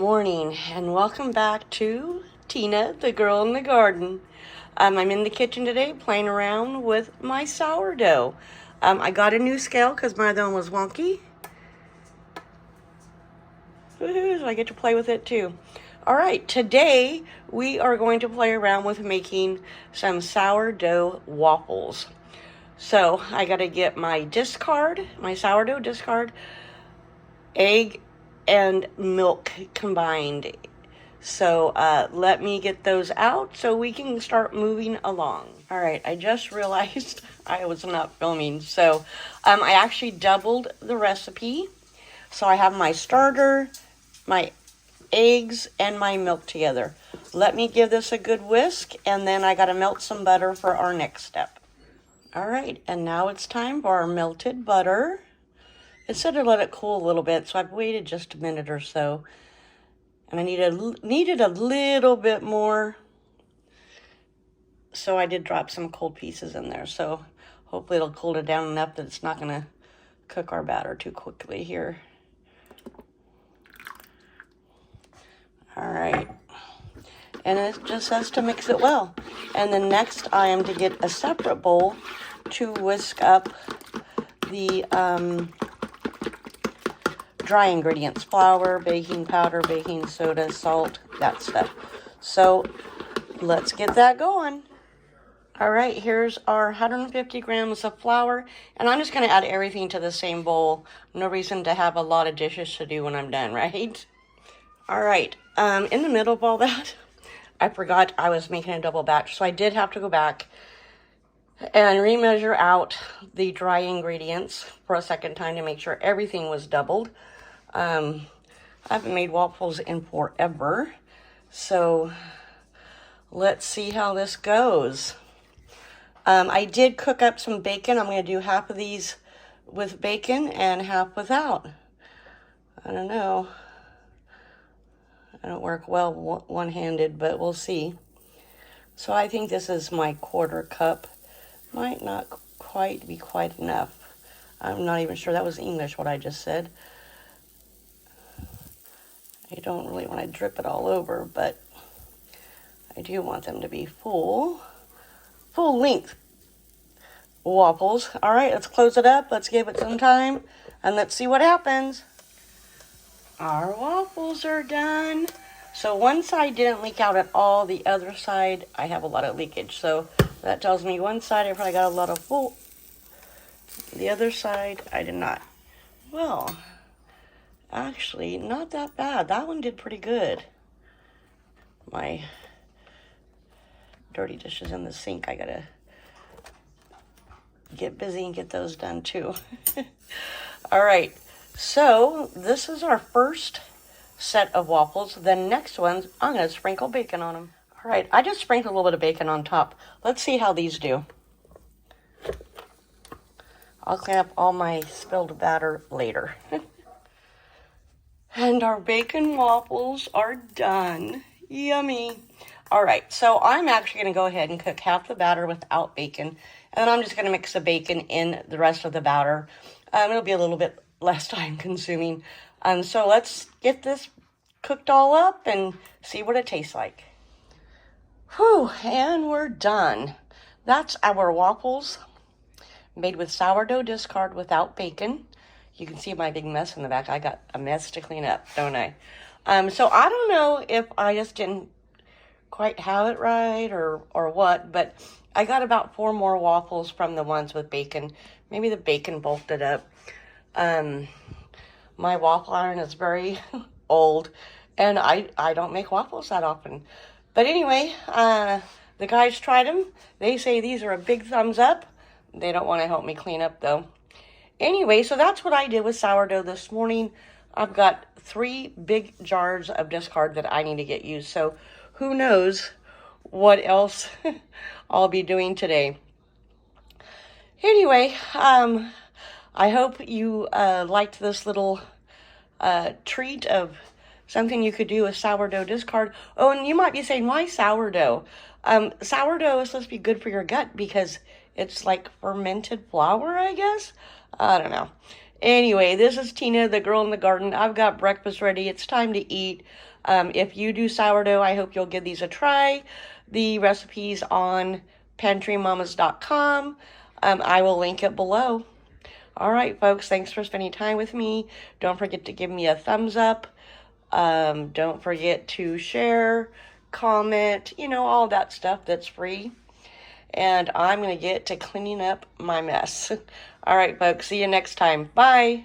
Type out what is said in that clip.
morning and welcome back to Tina, the girl in the garden. I'm in the kitchen today playing around with my sourdough. I got a new scale because my other one was wonky. Woohoo, so I get to play with it too. All right, today we are going to play around with making some sourdough waffles. So I got to get my discard, my sourdough discard, egg and milk combined. So let me get those out so we can start moving along. All right, I just realized I was not filming. So I actually doubled the recipe. So I have my starter, my eggs, and my milk together. Let me give this a good whisk, and then I gotta melt some butter for our next step. All right, and now it's time for our melted butter. It said to let it cool a little bit, so I've waited just a minute or so. And I needed a little bit more. So I did drop some cold pieces in there. So hopefully it'll cool it down enough that it's not going to cook our batter too quickly here. All right. And it just says to mix it well. And then next I am to get a separate bowl to whisk up the dry ingredients: flour, baking powder, baking soda, salt, that stuff. So let's get that going. All right, here's our 150 grams of flour, and I'm just going to add everything to the same bowl. No reason to have a lot of dishes to do when I'm done, right? All right, in the middle of all that, I forgot I was making a double batch, so I did have to go back and remeasure out the dry ingredients for a second time to make sure everything was doubled. I haven't made waffles in forever, so let's see how this goes. I did cook up some bacon. I'm going to do half of these with bacon and half without. I don't know. I don't work well one-handed, but we'll see. So I think this is my quarter cup. Might not quite be quite enough. I'm not even sure that was English, what I just said. I don't really want to drip it all over, but I do want them to be full length waffles. All right, let's close it up. Let's give it some time, and let's see what happens. Our waffles are done. So one side didn't leak out at all. The other side, I have a lot of leakage. So that tells me one side I probably got a lot of full. The other side, I did not. Well, actually, not that bad. That one did pretty good. My dirty dishes in the sink, I gotta get busy and get those done too. All right, so this is our first set of waffles. The next ones, I'm gonna sprinkle bacon on them. All right, I just sprinkled a little bit of bacon on top. Let's see how these do. I'll clean up all my spilled batter later. And our bacon waffles are done. Yummy. All right, so I'm actually going to go ahead and cook half the batter without bacon. And then I'm just going to mix the bacon in the rest of the batter. It'll be a little bit less time consuming. So let's get this cooked all up and see what it tastes like. Whew, and we're done. That's our waffles made with sourdough discard without bacon. You can see my big mess in the back. I got a mess to clean up, don't I? So I don't know if I just didn't quite have it right or what, but I got about 4 more waffles from the ones with bacon. Maybe the bacon bulked it up. My waffle iron is very old, and I don't make waffles that often. But anyway, the guys tried them. They say these are a big thumbs up. They don't want to help me clean up, though. Anyway, so that's what I did with sourdough this morning. I've got 3 big jars of discard that I need to get used. So who knows what else I'll be doing today. Anyway, I hope you liked this little treat of something you could do with sourdough discard. Oh, and you might be saying, why sourdough? Sourdough is supposed to be good for your gut because it's like fermented flour, I guess. I don't know. Anyway, this is Tina, the girl in the garden. I've got breakfast ready. It's time to eat. If you do sourdough, I hope you'll give these a try. The recipe's on pantrymamas.com. I will link it below. All right, folks, thanks for spending time with me. Don't forget to give me a thumbs up. Don't forget to share, comment, all that stuff that's free. And I'm going to get to cleaning up my mess. All right, folks, see you next time. Bye.